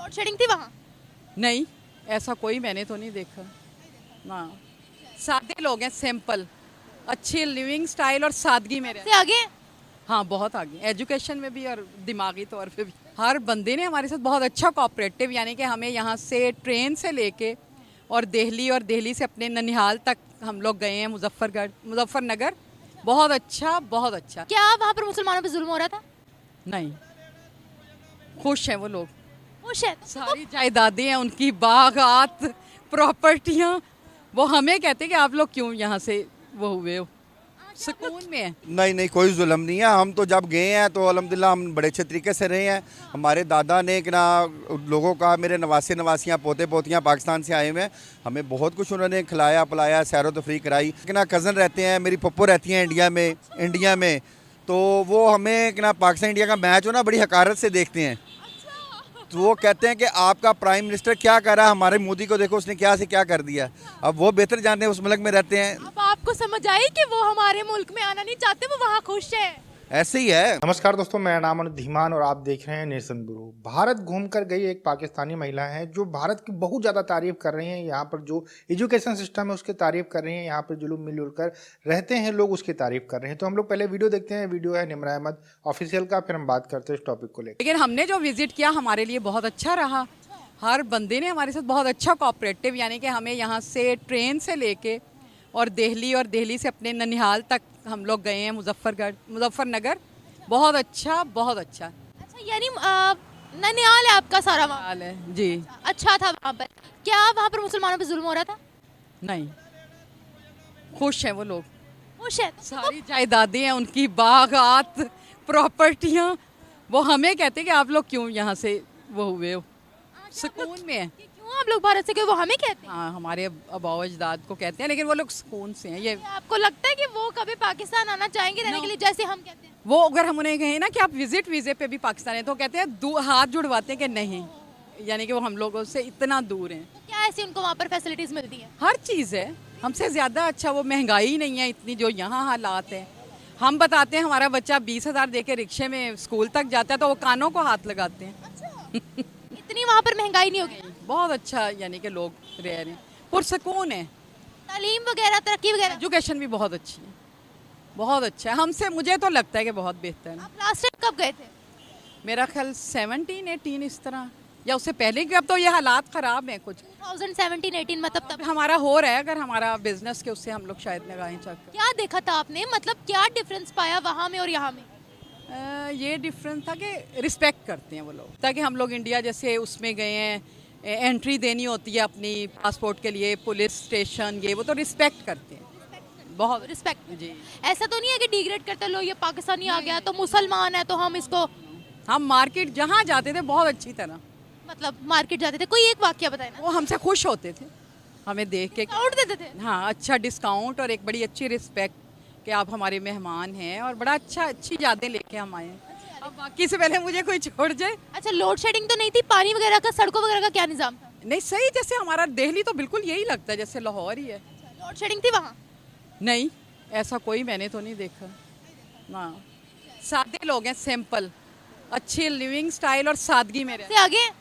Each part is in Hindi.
लोड शेडिंग थी वहाँ? नहीं, ऐसा कोई मैंने तो नहीं देखा ना। सादे लोग हैं, सिंपल, अच्छी लिविंग स्टाइल और सादगी में रहते से आगे हैं? हाँ, बहुत आगे, एजुकेशन में भी और दिमागी तौर पे भी। हर बंदे ने हमारे साथ बहुत अच्छा कोऑपरेटिव, यानी कि हमें यहाँ से ट्रेन से लेके और दिल्ली से अपने ननिहाल तक हम लोग गए हैं, मुजफ्फरनगर। बहुत अच्छा, बहुत अच्छा। क्या वहाँ पर मुसलमानों पे जुल्म हो रहा था? नहीं, खुश हैं वो लोग। खुश है? सारी जायदादें हैं उनकी, बागात, प्रॉपर्टियाँ। वो हमें कहते हैं कि आप लोग क्यों यहाँ से वो हुए हो, सुकून में है। नहीं नहीं, कोई जुल्म नहीं है। हम तो जब गए हैं तो अल्हम्दुलिल्लाह हम बड़े अच्छे तरीके से रहे हैं। हमारे दादा ने कि ना लोगों का, मेरे नवासियाँ पोते पोतियाँ पाकिस्तान से आए हुए हैं, हमें बहुत कुछ उन्होंने खिलाया पिलाया, सैर तफरी कराई। कि ना कज़न रहते हैं, मेरी पप्पो रहती हैं इंडिया में, तो वो हमें कि ना पाकिस्तान इंडिया का मैच हो ना बड़ी हकारत से देखते हैं। तो वो कहते हैं कि आपका प्राइम मिनिस्टर क्या कर रहा है, हमारे मोदी को देखो उसने क्या से क्या कर दिया। अब वो बेहतर जानते हैं, उस मुल्क में रहते हैं। अब आपको समझ आई कि वो हमारे मुल्क में आना नहीं चाहते, वो वहाँ खुश है। ऐसे ही है। नमस्कार दोस्तों, मेरा नाम अनुज धीमान और आप देख रहे हैं नेशन ब्यूरो। भारत घूमकर गई एक पाकिस्तानी महिला है जो भारत की बहुत ज़्यादा तारीफ कर रही हैं। यहाँ पर जो एजुकेशन सिस्टम है उसकी तारीफ कर रही हैं, यहाँ पर जो लोग मिलजुल कर रहते हैं लोग उसकी तारीफ कर रहे हैं। तो हम लोग पहले वीडियो देखते हैं। वीडियो है निमरा अहमद ऑफिशियल का, फिर हम बात करते हैं इस टॉपिक को लेकर। लेकिन हमने जो विजिट किया हमारे लिए बहुत अच्छा रहा। हर बंदे ने हमारे साथ बहुत अच्छा कोऑपरेटिव, यानी कि हमें यहाँ से ट्रेन से लेके और दिल्ली से अपने ननिहाल तक हम लोग गए हैं, मुजफ्फरनगर। बहुत अच्छा, बहुत अच्छा। अच्छा, यानी ननिहाल है आपका सारा वहाँ? हाल है जी। अच्छा था वहाँ पर। क्या वहाँ पर मुसलमानों पे जुल्म हो रहा था? नहीं, खुश हैं वो लोग। खुश है? सारी जायदादें हैं उनकी, बागात, प्रॉपर्टियाँ। वो हमें कहते हैं कि आप लोग क्यों यहाँ से वो हुए हो, सुकून में है। क्यों आप लोग भारत से गए, वो हमें कहते हैं? हाँ, हमारे अबाव अजदाद को कहते हैं, लेकिन वो लोग सुकून से हैं। ये क्या आपको लगता है कि वो कभी पाकिस्तान आना चाहेंगे रहने के लिए, जैसे हम कहते हैं? वो अगर हम उन्हें कहें ना कि आप विजिट वीजे पे भी पाकिस्तान है, तो कहते हैं हाथ जुड़वाते हैं कि नहीं, यानी कि वो हम लोगों से इतना दूर हैं। तो क्या ऐसी उनको वहाँ पर फैसिलिटीज मिलती है? हर चीज़ है हमसे ज़्यादा अच्छा। वो महंगाई नहीं है इतनी जो यहाँ हालात है। हम बताते हैं हमारा बच्चा 20,000 दे के रिक्शे में स्कूल तक जाता है, तो वो कानों को हाथ लगाते हैं। इतनी वहाँ पर महंगाई नहीं होगी? बहुत अच्छा, यानी कि लोग रह रहे हैं, पुरसकून है। तालीम वगैरह, तरक्की वगैरह? एजुकेशन भी बहुत अच्छी है, बहुत अच्छा है। हमसे, मुझे तो लगता है कि बहुत बेहतर है। आप लास्ट टाइम कब गए थे? मेरा ख्याल 17-18 इस तरह, या उससे पहले कि अब तो ये हालात ख़राब हैं कुछ। 2017-18 मतलब तब? हमारा हो रहा है, अगर हमारा बिजनेस के उससे हम लोग शायद लगाएं चक्कर। क्या देखा था आपने, मतलब क्या डिफरेंस पाया वहाँ में और यहाँ में? ये डिफरेंस था कि रिस्पेक्ट करते हैं वो लोग। ताकि हम लोग इंडिया जैसे उसमें गए हैं, एंट्री देनी होती है अपनी पासपोर्ट के लिए, पुलिस स्टेशन, ये वो तो रिस्पेक्ट करते हैं बहुत। रिस्पेक्ट जी। ऐसा तो नहीं है कि डिग्रेड करते लो, ये पाकिस्तानी आ गया तो मुसलमान है तो हम इसको, हम मार्केट जहाँ जाते थे बहुत अच्छी तरह, मतलब मार्केट जाते थे। कोई एक वाक्य बताए ना। वो हमसे खुश होते थे हमें देख के। डिस्काउंट देते थे? हाँ, अच्छा डिस्काउंट और एक बड़ी अच्छी रिस्पेक्ट कि आप हमारे मेहमान हैं, और बड़ा अच्छी यादें लेके हम आए हैं। अब बाकी से पहले मुझे कोई छोड़ जाए। अच्छा, लोड शेडिंग तो नहीं थी? पानी वगैरह का, सड़कों वगैरह का क्या निजाम था? नहीं, सही, जैसे हमारा दिल्ली तो बिल्कुल यही लगता है जैसे लाहौर ही है। लोड शेडिंग थी वहाँ? नहीं, ऐसा कोई मैंने तो नहीं देखा ना। सादे लोग हैं, सिंपल, अच्छी लिविंग स्टाइल और सादगी में रहते से आगे हैं?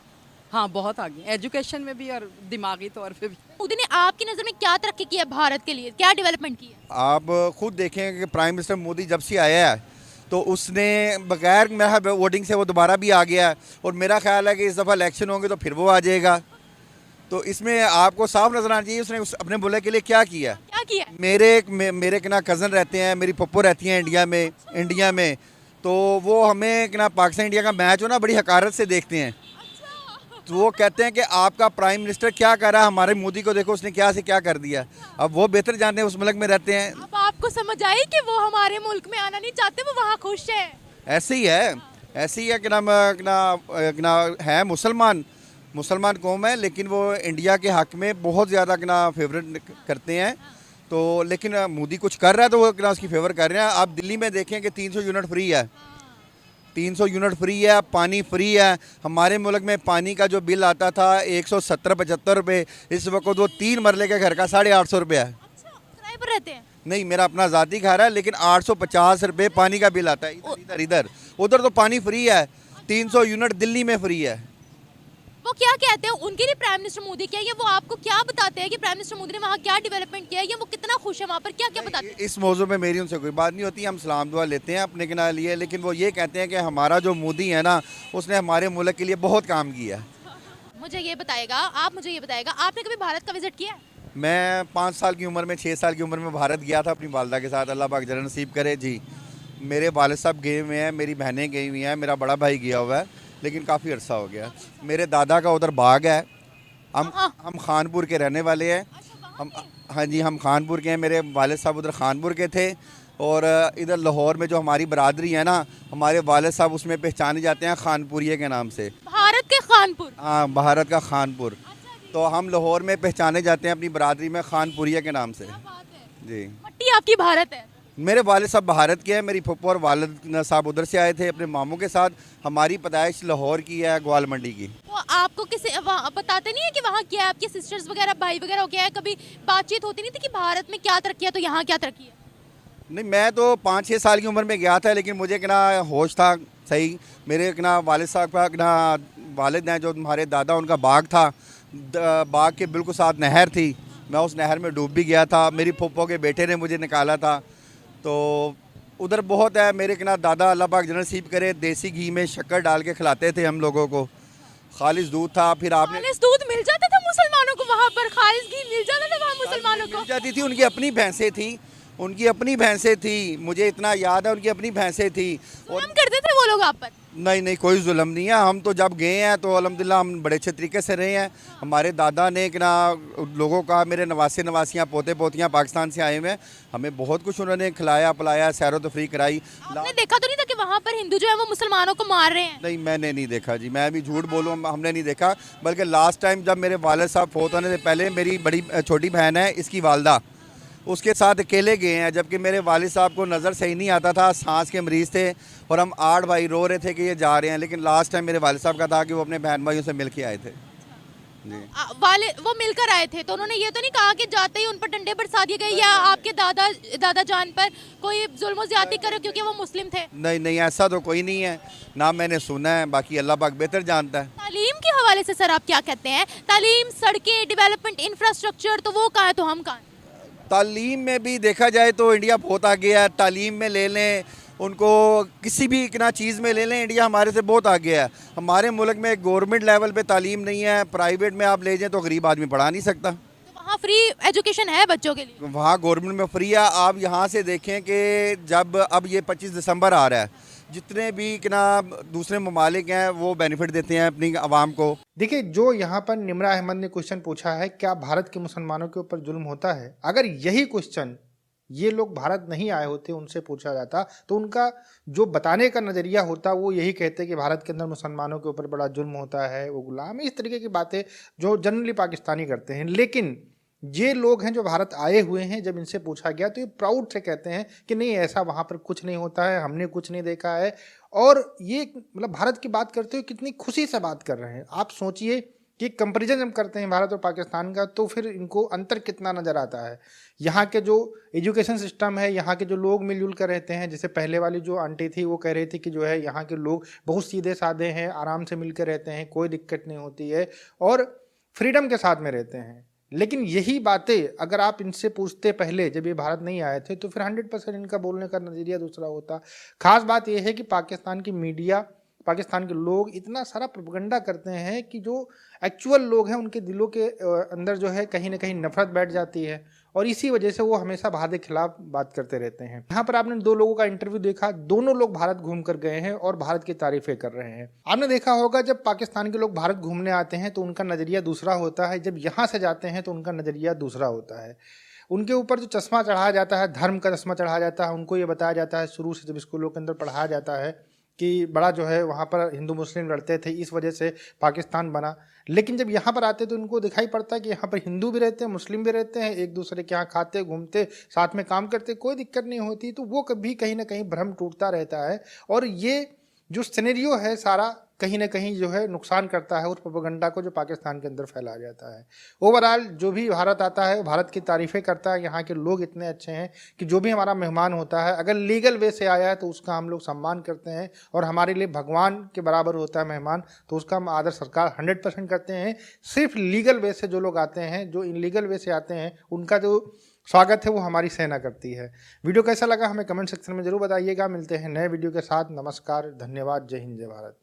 हाँ, बहुत आगे, एजुकेशन में भी और दिमागी तौर पे भी। मोदी ने आपकी नज़र में क्या तरक्की की है भारत के लिए, क्या डेवलपमेंट की है? आप खुद देखें कि प्राइम मिनिस्टर मोदी जब से आया है तो उसने बगैर मेरा वोटिंग से वो दोबारा भी आ गया है, और मेरा ख्याल है कि इस दफ़ा इलेक्शन होंगे तो फिर वो आ जाएगा। तो इसमें आपको साफ नजर आना चाहिए उसने अपने मुल्क के लिए क्या किया। क्या किया? मेरे के ना कज़न रहते हैं, मेरी पप्पो रहती हैं इंडिया में, तो वो हमें कि ना पाकिस्तान इंडिया का मैच हो ना बड़ी हकारत से देखते हैं। तो वो कहते हैं कि आपका प्राइम मिनिस्टर क्या कर रहा है, हमारे मोदी को देखो उसने क्या से क्या कर दिया। अब वो बेहतर जानते हैं, उस मुल्क में रहते हैं। अब आपको समझ आई कि वो हमारे मुल्क में आना नहीं चाहते, वो वहाँ खुश है। ऐसे ही है, ऐसे ही है कि ना है मुसलमान कौम है, लेकिन वो इंडिया के हक में बहुत ज़्यादा कि फेवरेट करते हैं। तो लेकिन मोदी कुछ कर रहा है तो वो कि उसकी फेवर कर रहे हैं। आप दिल्ली में देखें कि 300 यूनिट फ्री है, 300 यूनिट फ्री है, पानी फ्री है। हमारे मुल्क में पानी का जो बिल आता था 170-75 रुपये, इस वक्त वो 3 मरले के घर का 850 रुपये है। अच्छा, किराए पर रहते हैं? नहीं, मेरा अपना ज़ाती घर है, लेकिन 850 रुपये पानी का बिल आता है। इधर उधर तो पानी फ्री है, 300 यूनिट दिल्ली में फ्री है। वो क्या कहते हैं, उनके लिए प्राइम मिनिस्टर मोदी क्या है, ये वो आपको क्या बताते हैं कि प्राइम मिनिस्टर मोदी ने वहाँ क्या डेवलपमेंट किया है, या वो कितना खुश है वहाँ पर, क्या क्या बताते हैं? इस मौजू में मेरी उनसे कोई बात नहीं होती, हम सलाम दुआ लेते हैं अपने के लिए, लेकिन वो ये कहते हैं कि हमारा जो मोदी है ना, उसने हमारे मुल्क के लिए बहुत काम किया है। मुझे ये बताएगा, आपने कभी भारत का विजिट किया है? मैं 5 साल की उम्र में 6 साल की उम्र में भारत गया था अपनी वालदा के साथ, अल्लाह पाक जरा नसीब करे जी। मेरे वालिद साहब गए हुए हैं, मेरी बहनें गई हुई हैं, मेरा बड़ा भाई गया हुआ है, लेकिन काफ़ी अरसा हो गया। मेरे दादा का उधर बाग है। हम खानपुर के रहने वाले हैं। हम हाँ जी, हम खानपुर के हैं। मेरे वालिद साहब उधर खानपुर के थे, और इधर लाहौर में जो हमारी बरादरी है ना, हमारे वालिद साहब उसमें पहचाने जाते हैं खानपुरिये के नाम से। भारत के खानपुर? हाँ, भारत का खानपुर। तो हम लाहौर में पहचाने जाते हैं अपनी बरादरी में खानपुरिया के नाम से। जी। मट्टी आपकी भारत है? मेरे वालिद साहब भारत के हैं, मेरी फुप्पो और वालिद साहब उधर से आए थे अपने मामू के साथ। हमारी पैदाइश लाहौर की है, ग्वाल मंडी की। वो आपको किसी बताते नहीं है कि वहाँ क्या है, आपके सिस्टर्स वगैरह भाई वगैरह हो, क्या है, कभी बातचीत होती नहीं थी कि भारत में क्या तरक्की है तो यहाँ क्या तरक्की है? नहीं, मैं तो 5-6 साल की उम्र में गया था, लेकिन मुझे क्या होश था सही। मेरे क्या वालिद साहब का क्या वालिद हैं, जो हमारे दादा, उनका बाग था। बाग के बिल्कुल साथ नहर थी, मैं उस नहर में डूब भी गया था। मेरी फुप्पो के बेटे ने मुझे निकाला था। तो उधर बहुत है। मेरे क्या दादा, अल्लाह पाक जन्नत नसीब करे, देसी घी में शक्कर डाल के खिलाते थे हम लोगों को। खालिस दूध था। फिर आपने खालिस दूध मिल जाता था मुसलमानों को वहाँ पर? खालिस घी मिल जाता था वहाँ मुसलमानों को? मिल जाती थी। उनकी अपनी भैंसें थी, मुझे इतना याद है, उनकी अपनी भैंसें थी। और जुल्म करते थे वो लोग आप पर? नहीं, कोई जुल्म नहीं है। हम तो जब गए हैं तो अल्हम्दुलिल्लाह हम बड़े अच्छे तरीके से रहे हैं। हमारे दादा ने क्या लोगों का, मेरे नवासियाँ पोते पोतियाँ पाकिस्तान से आए हुए हैं, हमें बहुत कुछ उन्होंने खिलाया पिलाया, सैर तफरी कराई। आपने देखा तो नहीं था कि वहाँ पर हिंदू जो है वो मुसलमानों को मार रहे हैं? नहीं, मैंने नहीं देखा जी, मैं भी झूठ बोलूँ, हमने नहीं देखा। बल्कि लास्ट टाइम जब मेरे वालिद साहब फौत होने से पहले, मेरी बड़ी छोटी बहन है, इसकी वालदा, उसके साथ अकेले गए हैं, जबकि मेरे वालिद साहब को नज़र सही नहीं आता था, सांस के मरीज़ थे, और हम 8 भाई रो रहे थे कि ये जा रहे हैं। लेकिन लास्ट टाइम मेरे वालिद साहब का था कि वो अपने बहन भाइयों से मिल के आए थे जी। वाले वो मिलकर आए थे, तो उन्होंने ये तो नहीं कहा कि जाते ही उन पर डंडे बरसा दिए गए, या आपके दादा जान पर कोई जुल्म ज़्यादती करे क्योंकि वो मुस्लिम थे? नहीं, ऐसा तो कोई नहीं है, ना मैंने सुना है। बाकी अल्लाह पाक बेहतर जानता है। तालीम के हवाले से सर आप क्या कहते हैं? तालीम, सड़कें, डेवलपमेंट, इंफ्रास्ट्रक्चर, तो वो कहाँ है तो हम कहाँ? तालीम में भी देखा जाए तो इंडिया बहुत आगे है। तालीम में ले लें, उनको किसी भी इतना चीज़ में ले लें, इंडिया हमारे से बहुत आगे है। हमारे मुल्क में गवर्नमेंट लेवल पे तालीम नहीं है, प्राइवेट में आप ले जाएं तो गरीब आदमी पढ़ा नहीं सकता। तो वहाँ फ्री एजुकेशन है बच्चों के लिए? वहाँ गवर्नमेंट में फ्री है। आप यहाँ से देखें कि जब अब ये 25 दिसंबर आ रहा है, जितने भी क्या दूसरे ममालिक हैं वो बेनिफिट देते हैं अपनी आवाम को। देखिए, जो यहाँ पर निमरा अहमद ने क्वेश्चन पूछा है, क्या भारत के मुसलमानों के ऊपर जुल्म होता है, अगर यही क्वेश्चन ये लोग भारत नहीं आए होते उनसे पूछा जाता तो उनका जो बताने का नज़रिया होता वो यही कहते कि भारत के अंदर मुसलमानों के ऊपर बड़ा जुल्म होता है, वो गुलाम, इस तरीके की बातें जो जनरली पाकिस्तानी करते हैं। लेकिन ये लोग हैं जो भारत आए हुए हैं, जब इनसे पूछा गया तो ये प्राउड से कहते हैं कि नहीं, ऐसा वहाँ पर कुछ नहीं होता है, हमने कुछ नहीं देखा है। और ये मतलब भारत की बात करते हुए कितनी खुशी से बात कर रहे हैं। आप सोचिए कि कंपैरिजन जब करते हैं भारत और पाकिस्तान का, तो फिर इनको अंतर कितना नज़र आता है। यहाँ के जो एजुकेशन सिस्टम है, यहाँ के जो लोग मिलजुल कर रहते हैं, जैसे पहले वाली जो आंटी थी वो कह रही थी कि जो है यहाँ के लोग बहुत सीधे साधे हैं, आराम से मिलकर रहते हैं, कोई दिक्कत नहीं होती है और फ्रीडम के साथ में रहते हैं। लेकिन यही बातें अगर आप इनसे पूछते पहले जब ये भारत नहीं आए थे, तो फिर 100% इनका बोलने का नज़रिया दूसरा होता। खास बात यह है कि पाकिस्तान की मीडिया, पाकिस्तान के लोग इतना सारा प्रोपेगेंडा करते हैं कि जो एक्चुअल लोग हैं उनके दिलों के अंदर जो है कहीं ना कहीं नफरत बैठ जाती है, और इसी वजह से वो हमेशा भारत के खिलाफ बात करते रहते हैं। यहाँ पर आपने 2 लोगों का इंटरव्यू देखा, दोनों लोग भारत घूम कर गए हैं और भारत की तारीफें कर रहे हैं। आपने देखा होगा जब पाकिस्तान के लोग भारत घूमने आते हैं तो उनका नज़रिया दूसरा होता है, जब यहाँ से जाते हैं तो उनका नज़रिया दूसरा होता है। उनके ऊपर जो चश्मा चढ़ाया जाता है, धर्म का चश्मा चढ़ाया जाता है, उनको ये बताया जाता है शुरू से जब स्कूलों के अंदर पढ़ाया जाता है कि बड़ा जो है वहाँ पर हिंदू मुस्लिम लड़ते थे, इस वजह से पाकिस्तान बना। लेकिन जब यहाँ पर आते तो इनको दिखाई पड़ता है कि यहाँ पर हिंदू भी रहते हैं, मुस्लिम भी रहते हैं, एक दूसरे के यहाँ खाते घूमते साथ में काम करते, कोई दिक्कत नहीं होती। तो वो कभी कहीं ना कहीं भ्रम टूटता रहता है। और ये जो सिनेरियो है सारा कहीं ना कहीं जो है नुकसान करता है उस प्रोपेगेंडा को जो पाकिस्तान के अंदर फैलाया जाता है। ओवरऑल जो भी भारत आता है भारत की तारीफ़ें करता है, यहाँ के लोग इतने अच्छे हैं कि जो भी हमारा मेहमान होता है अगर लीगल वे से आया है तो उसका हम लोग सम्मान करते हैं और हमारे लिए भगवान के बराबर होता है मेहमान, तो उसका हम आदर सत्कार 100% करते हैं। सिर्फ लीगल वे से जो लोग आते हैं, जो इनलीगल वे से आते हैं, उनका जो स्वागत है वो हमारी सेना करती है। वीडियो कैसा लगा हमें कमेंट सेक्शन में जरूर बताइएगा। मिलते हैं नए वीडियो के साथ। नमस्कार, धन्यवाद, जय हिंद, जय भारत।